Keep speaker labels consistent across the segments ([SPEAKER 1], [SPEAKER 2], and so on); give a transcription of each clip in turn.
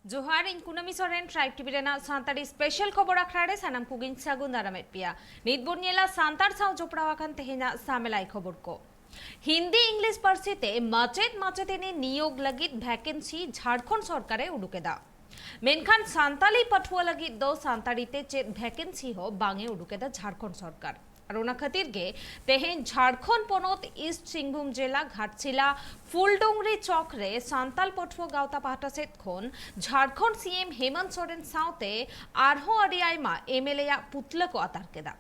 [SPEAKER 1] जोहार इन कुनामी सोरेन ट्राइब टीवी रेना सांताड़ी स्पेशल खबर आखड़ा रे सानाम कुगिन सागुन दारामेट पिया नित बोनियला सांताड़ साव जोपड़ावाखान तेहेना सामेलाई खबर को हिंदी इंग्लिश पार्सीते माचेद माचेदिनी नियोग लगित वैकेंसी झारखंड सरकारे उडुकेदा मेनखान सांताली पठुआ लगित दो सांताड़ीते चेद वैकेंसी हो बांगे उडुकेदा झारखंड सरकार और खातिर गे तेहेन झारखंड पनत ईस्ट सिंहभूम जिला घाटशिला फुलडुंगरी चौक रे सांताल पठुआ गावता पाहटा सेट खन झारखंड सीएम हेमंत सोरेन सावते आरहो अडी आयमा एमएलए या पुतला को आतार केदा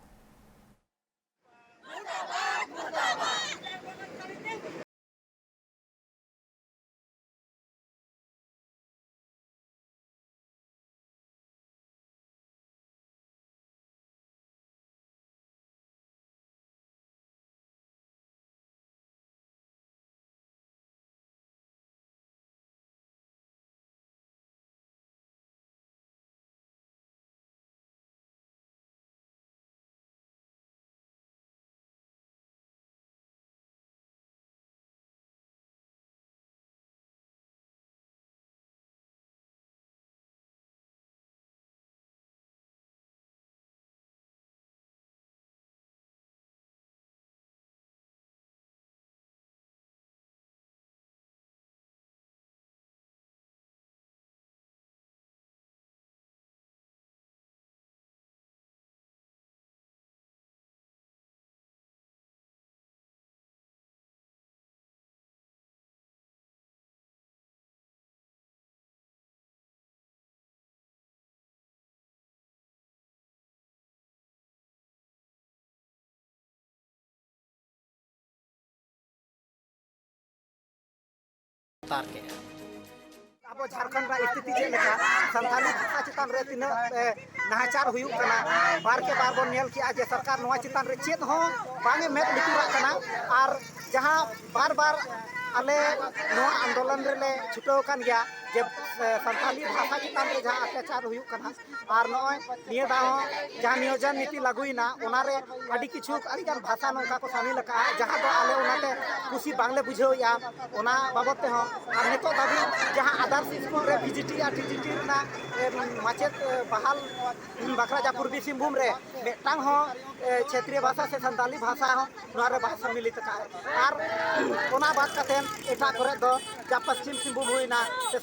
[SPEAKER 2] अब झारखंड स्थिति चलता संताली भाषा चितान रे तीन नाहचार हुई बार के बार बन नेल किया जे सरकार नवा चितान रे चेत हो बांगे मेद लितुरा कना और जहां बार बार आले नवा आंदोलन रे ले छुटो कान गया जे संताली भाषा चितान रे जहां अत्याचार हुई कना और नय निये दा हो जहां नियोजन नीति लागुइना ओनारे अडी किछु अडी गान भाषा नोका को शामिल का जहां दो आले ओनाते खुशी बांगले बुझो या ओना बाबत ते हो और नितो दाबी जहां आदर्श स्कूल रे बीजीटी या टीजीटी ना माचेत बहाल बकरा जा पूर्वी सिंहभूम रे मेटांग हो क्षेत्रीय भाषा से संताली भाषा हो नोरे भाषा मिलित का और ओना बात कतेन एटा करे दो जा पश्चिम सिंहभूम हुइना से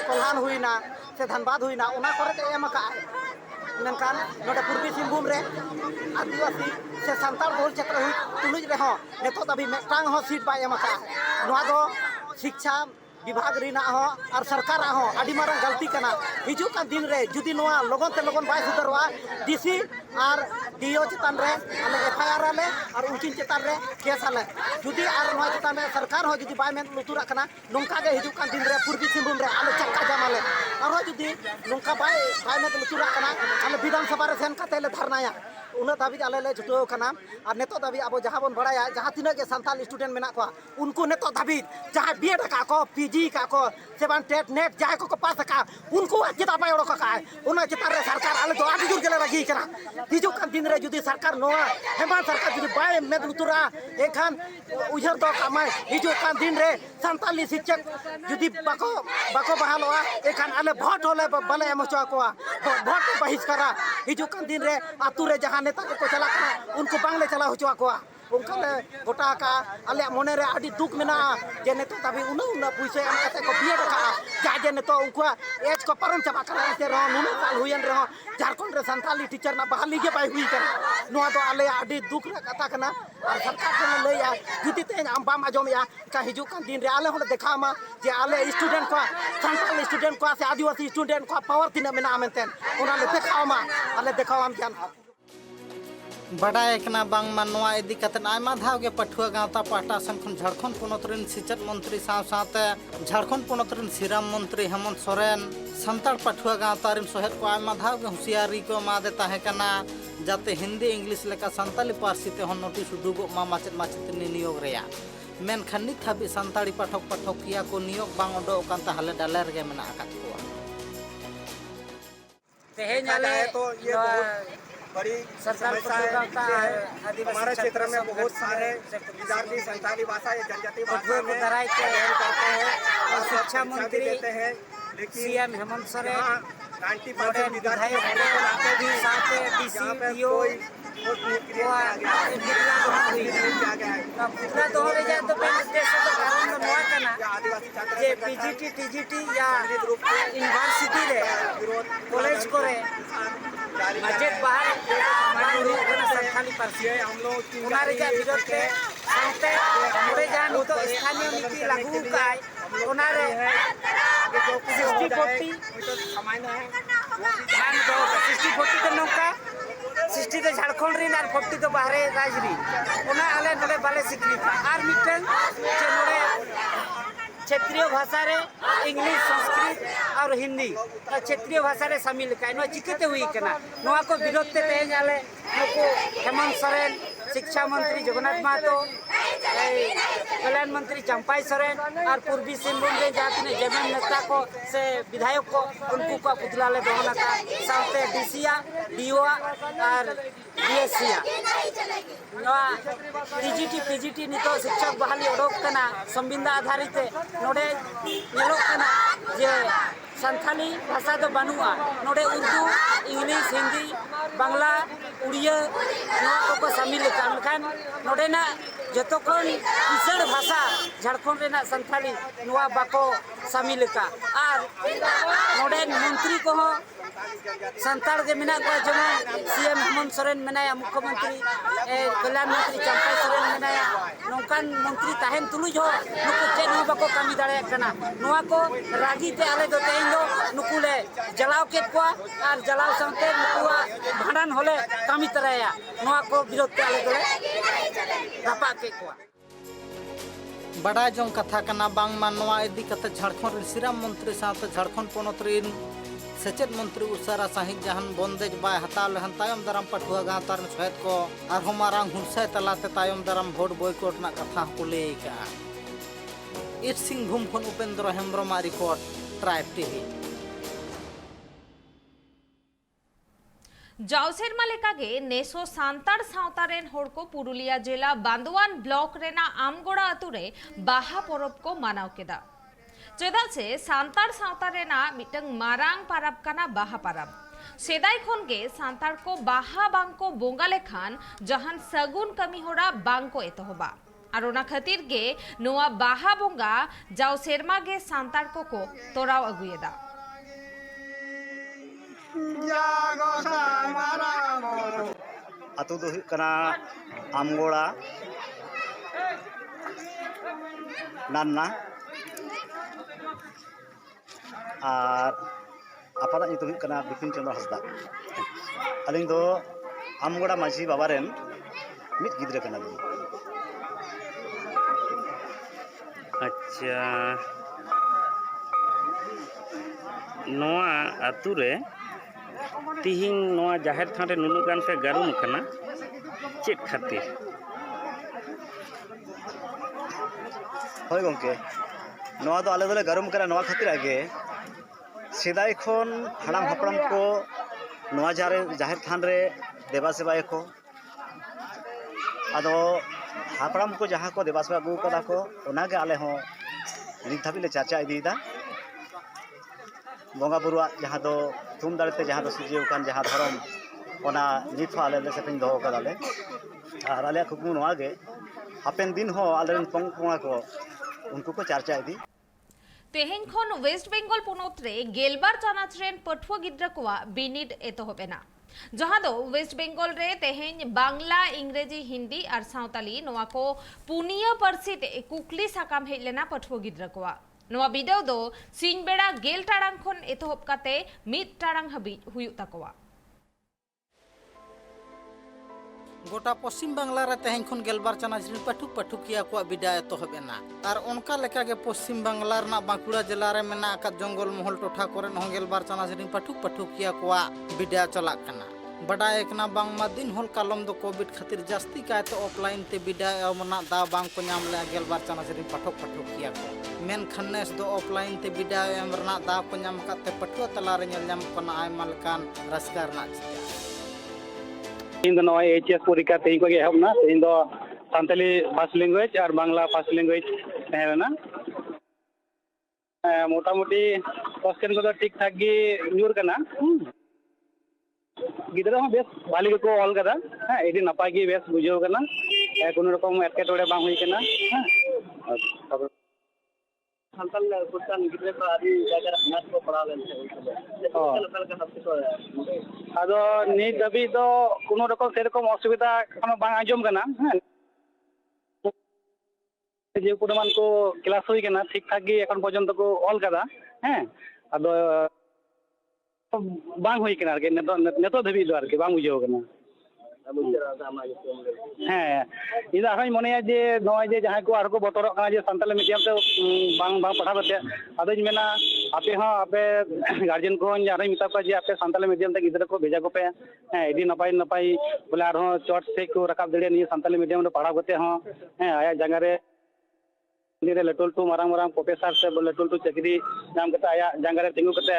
[SPEAKER 2] कोल्हान हुइना से धनबाद हुइना ओना करे ते एम का मेनकान नोडे पूर्वी सिंहभूम रे आदिवासी से संताल बहुल क्षेत्र हुई तुलुज रे हो नेतो तभी मेटांग हो सीट बा एम का नोआ दो शिक्षा विभाग रिना हो और सरकार हो अडी मारंग गलती कना हिजु का दिन रे जुदी नोआ लोगन ते लोगन बाय सुधरवा डीसी और डीओ चितान रे आले एफआईआर आले और उनकिन चितान रे केस आले जुदी और नोआ चितान रे सरकार हो जुदी बाय मेन लुतुरा कना नोंका गे हिजु का दिन रे पूर्वी सिंहभूम रे आले चक्का जामाले और जुदी नोंका बाय मेन लुतुरा कना आले विधानसभा रे सेन काते ले धरनाया उन्हें दाबी आले ले जुटो कना और नेतो दाबी अब जहां बन बड़ाया जहां तीना के संताल स्टूडेंट मेना को उनको नेतो दाबी जहां बीएड का को पीजी का को सेवन टेट नेट जहां को पास का उनको चिता पाय ओडो का उना चिता रे सरकार आले तो आदि जुर गेले रगी कना हिजु का दिन रे जुदी सरकार नोआ हेमंत सरकार जुदी बाय मेद लुतुरा एखान उजर दो कमाय हिजु का दिन रे संताली शिक्षक जुदी बाको बहालवा एखान आले भोट होले बले एमचो को भोट बहिष्कारा हिजु का दिन रे आतु रे जहां नेता को चला उनको बांगले चला हुआ को उनका ले गोटा का आले मने रे आडी दुख मेना जे नेता तभी उना पुइसे एम कते को बीएड का जाजे नेता उनको एज को परम चबा करा से रो नुन साल हुयन रे झारखंड रे संताली टीचर ना बहाली के पाई हुई कर नोआ तो आले आडी दुख रे कथा कना और सरकार से ले या जुदी ते हम बाम आजम या का हिजु का दिन रे आले होले देखा मा जे आले स्टूडेंट को संताली स्टूडेंट को से आदिवासी स्टूडेंट को पावर तिना मेना मेनतेन उना ले देखा मा आले देखा हम जान
[SPEAKER 3] बड़ाय बांग मनवा इदी कतन आयमा धाव के पठुआ गावता पाटा संखन झारखंड पोनत रिन सिचत मंत्री साथे झारखंड पोनत रिन सिराम मंत्री हेमंत सोरेन संताल पठुआ गावता रिन सोहेद को आयमा धाव के हुसियारी को मादे ताहे कना जाते हिंदी इंग्लिश लेका संताली पार्सी ते हन नोटिस उदुगो मा माचेत माचेतनी नियोग रेया मेनखान नित हाबि संताली पाठक पाठकिया को नियोग बांग ओडो कांता हाले डालेर गे मेना आकात को
[SPEAKER 2] तेहेन आले तो ये बहुत बड़ी समस्या है हमारे क्षेत्र में बहुत सारे विद्यार्थी संताली भाषा या जनजातीय भाषा में करते हैं और शिक्षा मंत्री देते हैं
[SPEAKER 3] सीएम हेमंत सोरेन विधायक साथे डीसी डीओ पुतला दोह रे तो उद्देश्य तो कारण दो नोआ कना जे पीजीटी टीजीटी या यूनिवर्सिटी रे कॉलेज करे मस्जिद बाहर मानू कना संथाली पार्सी उना रे जा विरोध के साथे मोरे जा नितो स्थानीय नीति लागू काय उना रे 60-40 ध्यान दो 60-40 के नौका 60 तो झारखंड री और 40 तो बाहर राजरी उना आले नडे बाले सिकलिता और मिटन जे नडे क्षेत्रीय भाषा रे इंग्लिश संस्कृत और हिंदी क्षेत्रीय भाषा रे शामिल काय नो चिकते हुई कना नोआ को विरोध ते तेज आले नुको हेमंत सोरेन शिक्षा मंत्री जगन्नाथ महतो कल्याण मंत्री चंपाई सोरेन और पूर्वी सिंहभूम रे जातने जमीन नेता को से विधायक को उनको का पुतला ले दोहना का साथे डीसीया डीओ और डीएससीया नोआ टीजीटी पीजीटी नितो शिक्षक बहाली ओडोक कना संबिंदा आधारित नोडे नेलोक कना जे संथाली भाषा तो बनुआ नोडे उर्दू इंग्लिश हिंदी बांग्ला उड़िया नोआ को शामिल कान नोडे ना जतोखन किसण भाषा झारखंड रेना संथाली नोआ बाको शामिल का और नोडे मंत्री को संताड़ के मिना को जमा सीएम हेमंत सोरेन मेनाया मुख्यमंत्री कल्याण मंत्री चंपाई सोरेन मेनाया नौकान मंत्री ताहेन तुलुज हो नुकु चेन हो बाको कामी दाड़े कना नोआ को रागी ते आले दो तेन दो नुकु ले जलाव के को और जलाव संते नुकुआ भांडन होले कामी तरया नोआ को विरोध ते आले दोले रापा के को बड़ा जों कथा कना बांग मानवा इदी कते झारखंड सिराम मंत्री साथ झारखंड पोनोत रिन सेचेद मंत्री उसारा साहिब जहान बंदेज बाय हताल लहन तायम दाराम पठुआ गांतार सहित को आरो मारांग हुंसाय तलाते तायम दाराम भोट बॉयकॉट ना कथा को लेका ईस्ट सिंहभूम खन Upendra Hembram report tribe TV
[SPEAKER 1] जावसेरमा लेकागे नेसो सांतार सावतारेन होड़ को पुरुलिया जिला बांदुआन ब्लॉक रेना आमगोड़ा अतुरे बाहा परब को मानाव केदा चेदा से सांतार सावतारेना मिटंग मारांग पाराब काना बाहा पाराब सेदाय खन गे सांतार को बाहा बांग को बोंगा लेखान जहान सगुन कमी होड़ा बांग को एतहोबा और ओना खातिर गे नोआ बाहा बोंगा जावसेरमा गे सांतार को तोराव अगुएदा
[SPEAKER 4] अतु दो कना आमगोड़ा नान्ना और आपादा नितो कना बिपिन चंद्र हंसदा अलिंग दो आमगोड़ा माझी बाबा रेन मित गिद्रे कना दी
[SPEAKER 5] अच्छा नोआ अतु रे तिहिंग नोआ जाहिर थान रे नुनु गान पे गारुम कना चेक खातिर
[SPEAKER 4] होय गंके नोआ दो आले दोले गारुम कना नोआ खातिर आगे सेदाय खन हड़ाम हपड़ाम को नोआ जाहिर थान रे देवा सेवाय को आदो हपड़ाम को जहाँ को देवा सेवा अगू कदा को ओनागे आले हो नित धाबी ले चर्चा इदीदा बंगा बुरुआ जहाँ दो थुम दाड़ते जहाँ दो सुजीवकान जहाँ धर्म ओना नित हो आले सेपेन दो कदाले और आले कुकमु नोआगे हापेन दिन हो आलेन पंगपोंगा को उनको को चर्चा इदी
[SPEAKER 1] तेहेन खन वेस्ट बेंगल पोनोत रे गेलबार चानाच रेन पठुआ गिद्रा कोआ बिनिड एतहोबेना जहाँ दो वेस्ट बेंगल रे तेहेन बांग्ला इंग्रेजी हिंदी और सावताली नोआ को पुनिया परसी ते कुकली साकाम हेलेना पठुआ गिद्रा कोआ नोआ बिडाव दो सिंह बेड़ा गेल टाड़ांग खन एतहोब काते मिद टाड़ांग हबी हुयुग ताकोआ
[SPEAKER 3] गोटा पश्चिम बांग्ला रे तेहेन खन गेलबार चानाचरी पठुकिया को बिडा एतहोबेना और उनका लेका के पश्चिम बांग्ला रना बांकुड़ा जिला रे मेना का जंगल महल टोठा करे न गेलबार चानाचरी पठुकिया को बिडा चला कना बड़ा एकना बांगमा दिन होल कालम दो कोविड खातिर जास्ती कायते ऑफलाइन ते बिडा एमना दा बांग को नाम ले गेलबार चानाचरी पठुकिया को मेन खन्नेस दो ऑफलाइन ते बिडा एमरना दा को नाम काते पठुआ तला रे नेल नाम कना आयमा लकान रसकार ना
[SPEAKER 6] इन दोनों एचएस परीक्षा तेई को एहब ना इन दो सांताली फर्स्ट लैंग्वेज और बांग्ला फर्स्ट लैंग्वेज तहना मोटामुटी क्वेश्चन को ठीक ठाक गी ᱧᱩᱨ ᱠᱟᱱᱟ गिद्रा हूँ बेस भाली को ऑल कदा हाँ एडी नपाय गी बेस बुझाव कना कोनो रकम एटकेटोड़े बांग हुई कना हाँ संताल कुटान गिद्रे को आदि जाकर मैथ को पढ़ा लेते आदो नी दबी तो कोनो रकम सेरकम असुविधा कोनो बांग आजम कना हाँ जे कुडमान को क्लास हुई कना ठीक ठाक गी এখন পর্যন্ত को ऑल कदा हैं आदो बांग हुई कना के नेतो धबी दो आरके बांग बुझाव कना हाँ इदा हई मने जे नय जे जहां को आर को बतरक कना जे संताली मीडियम ते बांग बांग पढ़ा बते आदोज मेना आपे हां आपे गार्जियन को आरे मिता को जे आपे संताली मीडियम ते गिद्रा को भेजा को पे हां एडी नपाई नपाई बोले आर हो चोट से को रकाब दड़े नि संताली मीडियम रे पढ़ा बते हां हां आया जगह रे रे लटुल टू मारांग मारांग प्रोफेसर से लटुल टू चकरी नाम कते आया जगह रे तिंगु कते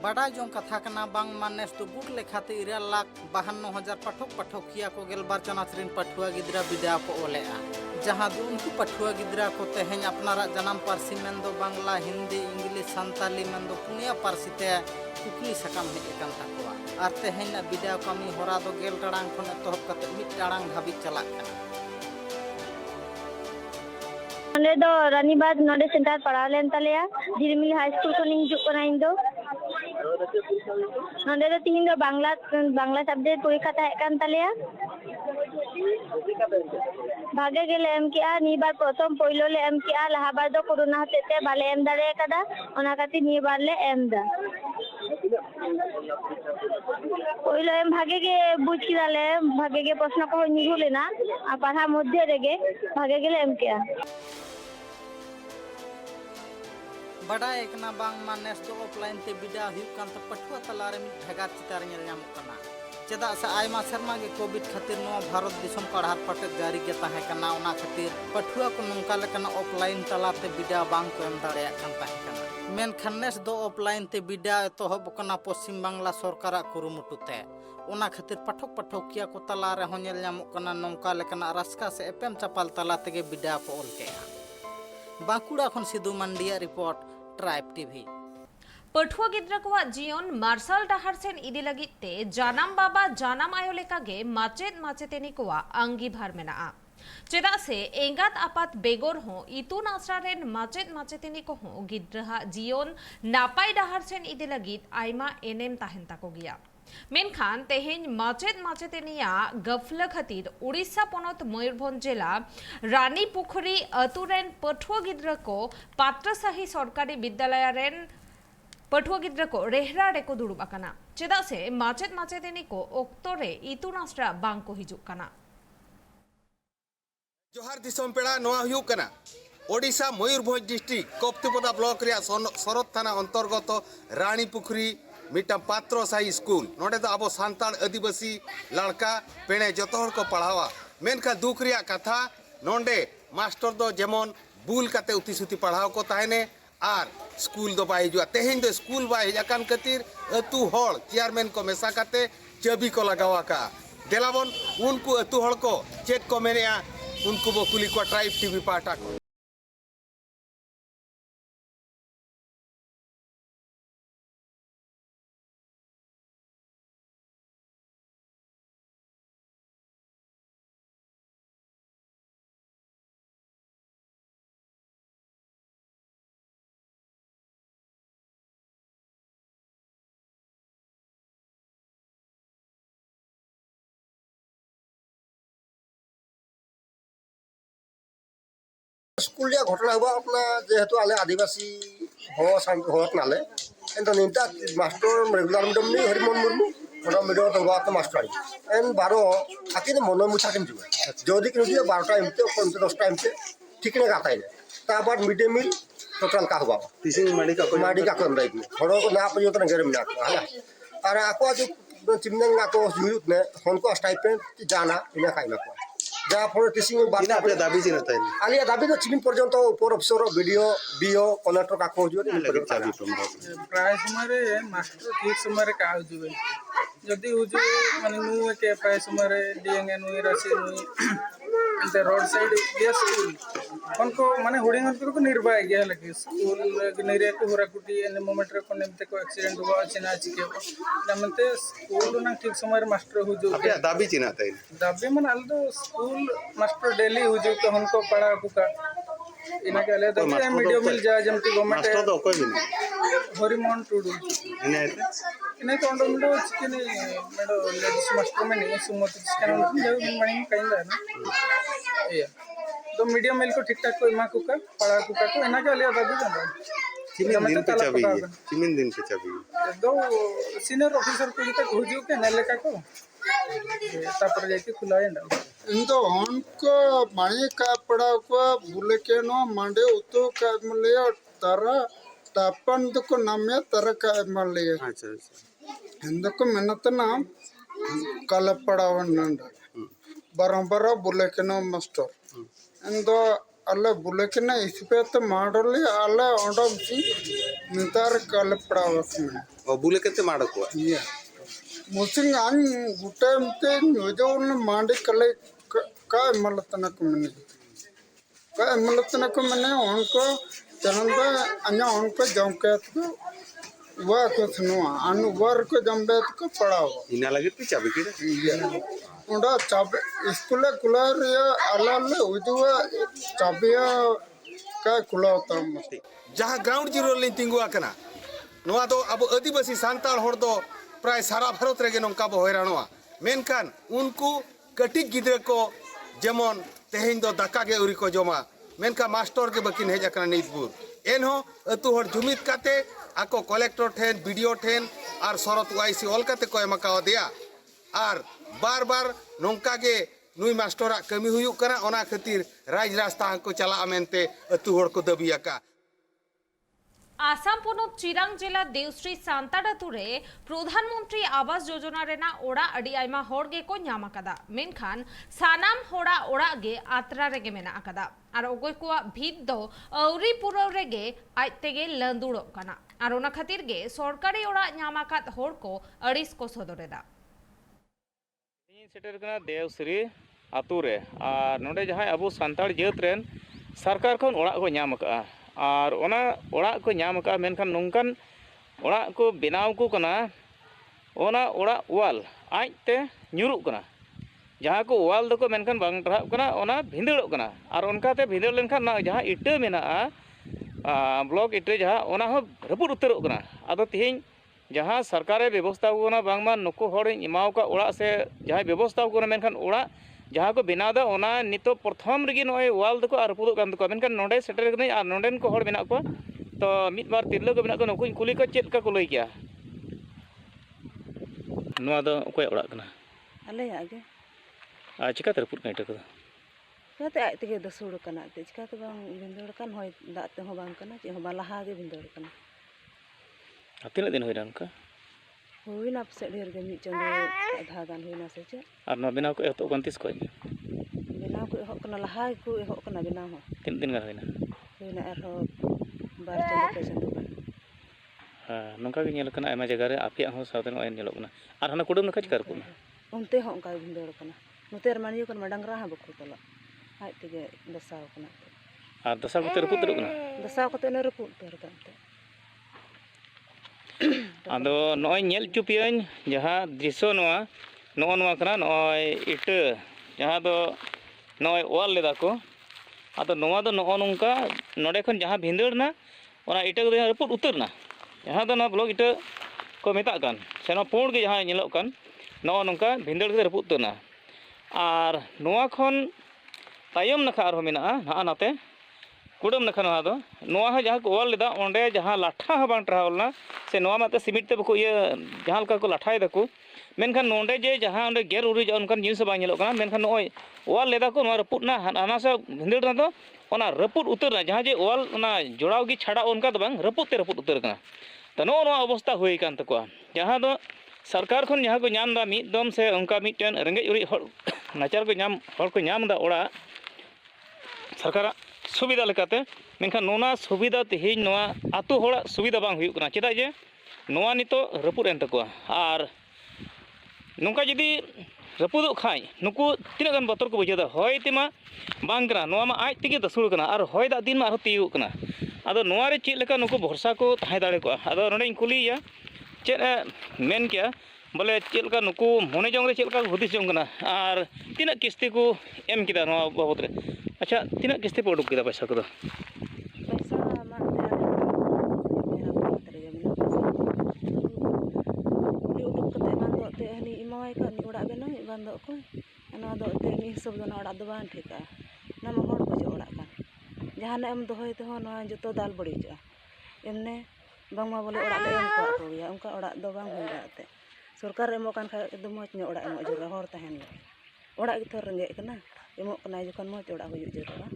[SPEAKER 3] बड़ा जो कथा कना बांग मानेस तो बुक लेखाते 1,52,000 पाठक पाठकिया को गेलबार चनाथ रिन पठुआ गिद्रा विद्या को ओलेआ जहां दो उनको पठुआ गिद्रा को तेहें अपनारा जन्म पारसी मेन दो बांग्ला हिंदी इंग्लिश संताली मेन दो पुनिया पारसी ते कुकली सकम हे एकन ताकवा आर तेहें विद्या कमी होरा दो गेल टांग खन एतहब कते मिट टांग धाबी चला कना
[SPEAKER 7] नोडे दो रानीबाद नोडे सेंटर पढ़ा लेन तलेया झिरमिल हाई स्कूल को निंग जुक कना इन दो नोडे दो तीन दो बांग्ला सब्जेक्ट परीक्षा ताहे कान तलेया भागे गेले एम के आ नी बार प्रथम पहिलो ले एम के आ लहा बार दो कोरोना हतेते बाले एम दारे कदा ओना खातिर नी बार ले एम दा पहिलो एम भागे के बुझ किदाले भागे के प्रश्न को निगु लेना आ पढ़ा मध्य रेगे भागे गेले एम के आ
[SPEAKER 3] बड़ा एक ना बांग मानेस तो ऑफलाइन ते बिदा हुई कान त पठुआ तलारे मिट भेगार चितार नेल नाम कना चेदा से आयमा शर्मा के कोविड खातिर नो भारत दिसम पढ़ार पटक जारी के ताहे कना ओना खातिर पठुआ को नंका लेकना ऑफलाइन तलाते बिदा बांग को एम दाड़े कान ताहे कना मेन खन्नेस दो ऑफलाइन ते बिदा तो हब कना पश्चिम बांग्ला सरकार कुरुमुटुते ओना खातिर पाठक पाठकिया को तलारे हो नेल नाम कना नंका लेकना रास्का से एपएम चपाल तलाते के बिदा को ओल के बांकुड़ा खन सिधु मंडिया रिपोर्ट ट्राइब टीवी
[SPEAKER 1] पठुआ गिद्रा को जीवन मार्शल डाहार सेन इदी लगिते जानाम बाबा जानाम आयो लेकागे माचेद माचेतेनी को अंगीभार मेना चेदा से एंगात आपात बेगोर हो इतुन आसरा रेन माचेद माचेतेनी को हो गिद्रा जीवन नापाई डाहार सेन इदी लगित आइमा एनेम ताहेन ताको गिया मेनखान तेहेन माचेद माचेतेनिया गफल खातिर उड़ीसा पनत मयूरभंज जिला रानी पुखरी अतुरेन पठुआ गिद्रा को पात्रसाही सरकारी विद्यालय रेन पठुआ गिद्रा को रेहरा रेको दुड़ुब आकाना चेदा से माचेद माचेतेनी को ओक्तोरे इतुन आसरा बांग को हिजुग काना
[SPEAKER 8] जोहार दिसम पेड़ा नोआ हुयुग कना ओडिशा मयूरभंज डिस्ट्रिक्ट कप्तिपदा ब्लॉक रे सरत थाना अंतर्गत रानी पुखरी मिटा पात्र साही स्कूल नोडे तो आबो सांताल आदिवासी लड़का पेणे जतो हर को पढ़ावा मेनका दुख रिया कथा नोंडे मास्टर दो जेमन बुल काते उतिसुति पढ़ाव को ताहेने आर स्कूल दो बाय हिजुआ तेहेन दो स्कूल बाय हिजाकान खातिर अतु हड़ चेयरमैन को मेसा काते चबी को लगावा का देलाबन उनको अतु हड़ को चेक को मेनेया उनको बो कुली को ट्राइब टीवी पाटा को
[SPEAKER 9] स्कूल घटना हुआ अपना जेहेतु आले आदिवासी होत नाले एन निंता मास्टर रेगुलर मीडियम नि हरिमोहन मुर्मू ओना मीडियम तो बात मास्टर एन 12 आकिन मन मुछा किन जुए जदी किन जुए 12 टाइम ते 10 टाइम से ठीक ने गाता है ताबाद मिड डे मील टोटल का हुआ टीचिंग माडी का कोन राइट हरो को ना पर योतन गरम ना हला अरे आको जो चिमनंगा को जुयुत ने होनको स्टाइपेंड जाना इना काइना को जहाँ फल टीचिंग बात आपने दाबी जी रहता है आलिया दाबी तो चिमिन पर्यंत ऊपर अफसर वीडियो बीओ कलेक्टर का को जो
[SPEAKER 10] प्राय समय मास्टर ठीक समय का जुए जदी हो जो माने नु के प्राय समय डीएंगे नु राशि नु ᱮᱱᱛᱮ ᱨᱳᱰ ᱥᱟᱭᱤᱰ ᱜᱮᱭᱟ ᱥᱠᱩᱞ ᱩᱱᱠᱩ ᱢᱟᱱᱮ ᱦᱩᱰᱤᱧ ᱦᱚᱲ ᱠᱚᱫᱚ ᱠᱚ ᱱᱤᱨᱵᱟᱭ ᱜᱮᱭᱟ ᱞᱟᱹᱜᱤᱫ ᱥᱠᱩल ᱱᱤᱨᱮ को हुराकुटी एने मोमेंट रे को नेमते को एक्सीडेंट हुआ चिना चिके को नमते स्कूल ना ठीक समय मास्टर हुजु
[SPEAKER 8] आपे दाबी चिना तई
[SPEAKER 10] दाबे मन आल दो स्कूल मास्टर डेली हुजु तो हमको पढ़ा कुका इना के ले दो मीडियम मिल जा जमती गवर्नमेंट
[SPEAKER 8] मास्टर तो कोई भी नहीं
[SPEAKER 10] हरिमोहन टुडू
[SPEAKER 8] इने
[SPEAKER 10] इने तो अंडो मिडो चिकनी मेडो लेडीज मास्टर में नहीं सुमति चिकन जो मणी कइंदा ना ये तो मीडियम मिल को ठीक ठाक को मा कुका पढ़ा कुका को इना के ले दाबी जाना
[SPEAKER 8] चिमिन दिन पे चाबी
[SPEAKER 10] दो सीनियर ऑफिसर को तक हुजु के नेले का को तापर जाके खुलाए ना
[SPEAKER 11] इंदो उनको माणी का पड़ा को बुले के नो मांडे उतो का मले तारा तापन तो को नामे तारा का मले
[SPEAKER 8] अच्छा अच्छा
[SPEAKER 11] इंदो को मेहनत ना कल पड़ावन नंदा बराबर बुले के नो मास्टर इंदो अल्ले बुले के ना इस पे तो माडले अल्ले ओडम सी नितार कल पड़ावस में
[SPEAKER 8] और बुले केते माडको
[SPEAKER 11] ये मुसिंग आन गुटे मते नोजोन मांडे कले का मलतना को मने उनको चलंदा अन्य उनको जमकेत को वा को सुनवा अन वर को जमबेत को पड़ाओ
[SPEAKER 8] इना लगे पी चाबी के
[SPEAKER 11] उंडा चाबी स्कूल कुलार या अलाले उजुवा चाबिया का कुलावता मस्ती
[SPEAKER 8] जहां ग्राउंड जीरो ले तिंगु आकना नोआ दो अब आदिवासी सांताल होड़ दो प्राय सारा भारत रे नोंका बो हैरानवा मेनखान उनको कटिक गिद्रे को जेमन तेहेन दो दाका के उरी को जमा मेनका मास्टर के बकिन हेज आकना नीतपुर एनहो अतु होड़ जुमित काते आको कलेक्टर ठेन वीडियो ठेन आर शरत वाईसी ऑल काते को एमाका दिया आर बार बार नोंका के नुई मास्टरा कमी हुयु कना ओना खातिर राज रास्ता को चला मेनते अतु होड़ को दबियाका
[SPEAKER 1] आसाम पनत चिरांग जिला देवश्री सांताड़ अतुरे प्रधानमंत्री आवास योजना रेना ओड़ा अड़ी आयमा होड़ गे को ᱧᱟᱢ ᱟᱠᱟᱫᱟ मेनखान सानाम होड़ा ओड़ा गे आत्रा रेगे मेना ᱟᱠᱟᱫᱟ आर ओगोय को भीत दो औरी पुरव रेगे आज तेगे लंदुड़ो कना आर ओना खातिर गे सरकारी ओड़ा ᱧᱟᱢ ᱟᱠᱟᱫ होड़ को अड़िस को सदरेदा
[SPEAKER 5] सेटर कना देवश्री आतुरे आर नोडे जहां अबो सांताड़ जात रेन सरकार खन ओड़ा को ᱧᱟᱢ ᱟᱠᱟᱫᱟ और ओना ओड़ा को ᱧᱟᱢ ᱟᱠᱟᱫᱟ मेनखान नोंकान ओड़ा को बनाव को कना ओना ओड़ा वाल आजते ᱧᱩᱨᱩᱜ कना जहां को वाल दको मेनखान बांग टराव कना ओना भिंदड़ोग कना और उनकाते भिंदड़ लेनखान ना जहां इटा मेना ब्लॉक इटा जहां ओना हो रपुद उतरोग कना आदो तिहिं जहां सरकारे व्यवस्था कोना बांगमा नुको होड़ इमाव का ओड़ा से जहां व्यवस्था कोना मेनखान ओड़ा जहां को बनादा ओना नितो प्रथम रेगी नय वाल दको आर रपुद कान दको मेनखान नोडे सेटर कने आर नोडेन को होड़ मेना को तो मिद बार तिरलो को मेना को नुको कुली को चेद का को लई किया नोआ दो ओकय ओड़ा कना
[SPEAKER 12] अले आगे
[SPEAKER 5] आ चिकाते रपुद काइटा को
[SPEAKER 12] चिकाते आय तेगे दसुड़ कना ते चिकाते बांग भिंदड़ कान होय दात ते हो बांग कना चे हो बालाहा गे भिंदड़ कना
[SPEAKER 5] तीना दिन होइना उनका
[SPEAKER 12] होइना पसे ढेर गे मिट चंदो आधा गान होइना से चे
[SPEAKER 5] और ना बिना को एतो गंतिस को
[SPEAKER 12] बिना को हो कना लहा को हो कना बिना हो
[SPEAKER 5] तीन दिन गान होइना
[SPEAKER 12] आर हो बार चंदो पे चंदो
[SPEAKER 5] हां नोंका गे नेल कना आयमा जगह रे आपिया हो सावते नो नेलो कना और हना कुडम नखा चिकार को
[SPEAKER 12] उनते हो उनका भिंदड़ कना नोते मानियो कन डंगरा हा बको तला आय तेगे दसाव कना
[SPEAKER 5] और दसा को रपुद दरो कना
[SPEAKER 12] दसाव कते ने रपुद तर कांते
[SPEAKER 5] आदो नय नेल चुपियन जहां दृश्य नोआ नोआ कना नय इट जहां दो नय वाल लेदा को आदो नोआ दो नो नोंका नोडे खन जहां भिंदड़ ना ओना इट को रपुद उतरना जहां दो ना ब्लॉक इट को मेता कान सेनो पोड़ के जहां नेलो कान नो नोंका भिंदड़ के रपुद उतरना और नोआ खन तायम नखा आरो मेना ना नाते कुडम नखा नोआ दो नोआ ह जहां को वाल लेदा ओंडे जहां लाठा ह बांग ट्रावलना से नोआ माते सिमेंट ते बको ये जहां लका को लाठाय दको मेनखान नोंडे जे जहां ओंडे गेर उरी उनकान जिनिस बांग नेलो काना मेनखान नोय वाल लेदा को नोआ रपुद ना हाना से भिंदड़ ना दो ओना रपुद उतरना जहां जे वाल ओना जोड़ाव गी छाड़ा उनका दो बांग रपुद ते रपुद उतर काना तो नोआ अवस्था हुई कान तको जहां दो सरकार खन जहां को नाम दा मिद दम से उनका मिटन रेंगे उरी नाचार को नाम हर को नाम दा ओड़ा सरकार सुविधा लेकाते मेनखान नोना सुविधा तिहिन नोआ आतु होड़ा सुविधा बांग हुई कना चेदा जे नोआ नितो रपुद एन तको और नोंका जदी रपुदों खाई नुकु तीना गान बतर को बुझा हय तेमा बांग कना नोआ मा आज तेगे दसुड़ कना और हय दा दिन मा आरो तीयु कना आदो नोआ रे चेद लेका नुकु भरसा को ताहे दाड़े को आदो नोडे कुलिया चेद मेन किया बोले चेद लेका नुकु मने जंग रे चेद लेका हुदिस जंग कना और तीना किस्ती को एम किदा नोआ बाबत रे अच्छा तीना किस्ती पे उडुक किदा पैसा को
[SPEAKER 12] हिसाब दो ठिका नाम हड़ बजे ओड़ा जहाँ एम दोहय तेहो जो दाल बड़ीजा एमने बांगमा बोले ओड़ा एम को उनका ओड़ा दो बांग हुई दाते सरकार एमो कान खा एकदम मौज ने ओड़ा एमो जरा हर तहन ओड़ा गिथो रेंगे कना एमो कना जखन मौज ओड़ा हुई जरा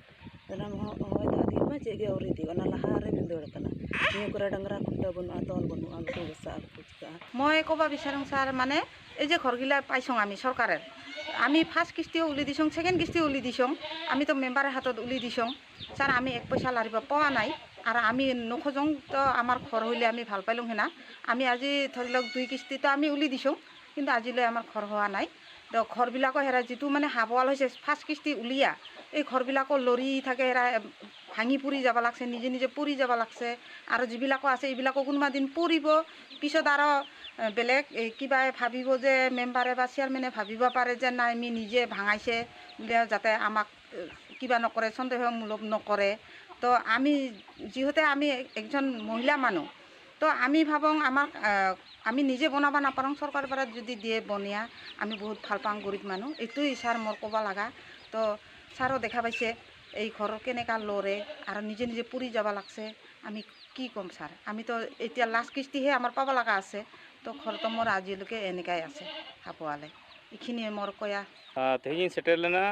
[SPEAKER 12] नाम होय दादी मा चेगे औरीदी ओना लहा रे बिंदोड़ कना नियो करे डंगरा खुंटा बनुआ तल बनुआ गरु बसा कुचका
[SPEAKER 13] मैं कबा बिचारं सार माने এই যে ঘরগিলা পাইছং আমি সরকারের আমি ফার্স্ট কিস্তিও উলি দিছং সেকেন্ড কিস্তিও উলি দিছং আমি তো মেম্বারের হাতত উলি দিছং স্যার আমি এক পয়সা লারিব পাওয়া নাই আর আমি নখোজং তো আমার ঘর হইলে আমি ভাল পাইলং হেনা আমি আজি ধরি লওক 2 কিস্তি তো আমি উলি দিছং কিন্তু আজিলৈ আমার ঘর হওয়া নাই তো ঘরবিলাকো হেরা যেটো মানে হাবওয়াল হয়েছে ফার্স্ট কিস্তি উলিয়া এই ঘরবিলাকো লরি থাকে হেরা ভাঙি পুরি যাব লাগছে নিজে নিজে পুরি যাব লাগছে আর যিবিলাকো আছে এইবিলাকো কোনোবা দিন পুরিব পিছত আর বেলেগ কিবা ভাবিব যে মেম্বাৰে বা চেয়াৰমেনে ভাবিব পাৰে যে নাই আমি নিজে ভাঙাইছে যাতে আমাক কিবা নকৰে সন্দেহমূলক নকৰে তো আমি যিহেতু আমি একজন মহিলা মানুহ তো আমি ভাবং আমাক আমি নিজে বনাব নাপাৰোঁ চৰকাৰৰ পৰা যদি দিয়ে বনিয়া আমি বহুত ভাল পাওঁ গৰীব মানুহ এইটোই ছাৰ মোৰ ক'ব লগা তো ছাৰো দেখা পাইছে এই ঘৰ কেনেকা লৰে আৰু নিজে নিজে পুৰি যাব লাগছে আমি কি ক'ম ছাৰ আমি তো এতিয়া লাষ্ট কিস্তিহে আমাৰ পাব লগা আছে তো ঘৰ তো মোৰ আজিলৈকে এনেকাই আছে হাপোৱালে এইখিনিয়ে মোৰ কয়া
[SPEAKER 5] तेजी सेटेल लेना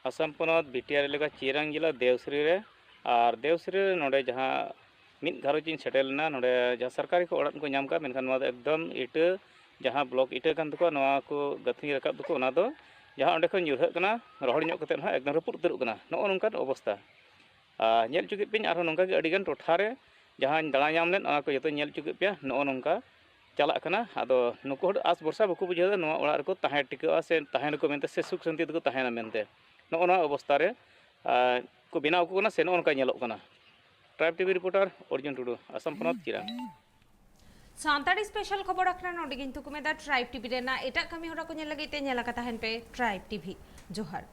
[SPEAKER 5] आसाम पनत बीटीआर लेका चिरांग जिला देवश्री रे और देवश्री रे नोडे जहाँ मिद घारोजिन सेटेल लेना नोडे जहाँ सरकारी को ओड़ा को नाम का मेनखान नोआ एकदम इटा जहाँ ब्लॉक इटा कान तको नोआ को गथनी रकाब तको ओना दो जहाँ ओंडे खन युरह कना रोहड़ ᱧᱚᱜ कते ना एकदम रपुर उतरु कना नो नोंकान अवस्था ñel चुके पिन आरो नोंका गे अडिगान टोठा रे जहाँ दड़ा नाम लेन ओना को जतो ñel चुके पिया नो नोंका चला कना आदो नुको आस बर्षा बको बुझे नो ओड़ा रे को ताहे टिका से ताहे को मेनते से सुख शांति को ताहेना मेनते नो ओना अवस्था रे को बिना को ना से नो ओनका ñelok kana tribe TV reporter Arjun Tudu Assam पनत चिरांग
[SPEAKER 1] सान्ताड़ी स्पेशल खबर आखना नोडी किंतु कुमेदा ट्राइब टीवी रेना एटा कमी होरा को ñel लगे ते ñela kata hen pe tribe TV जोहार।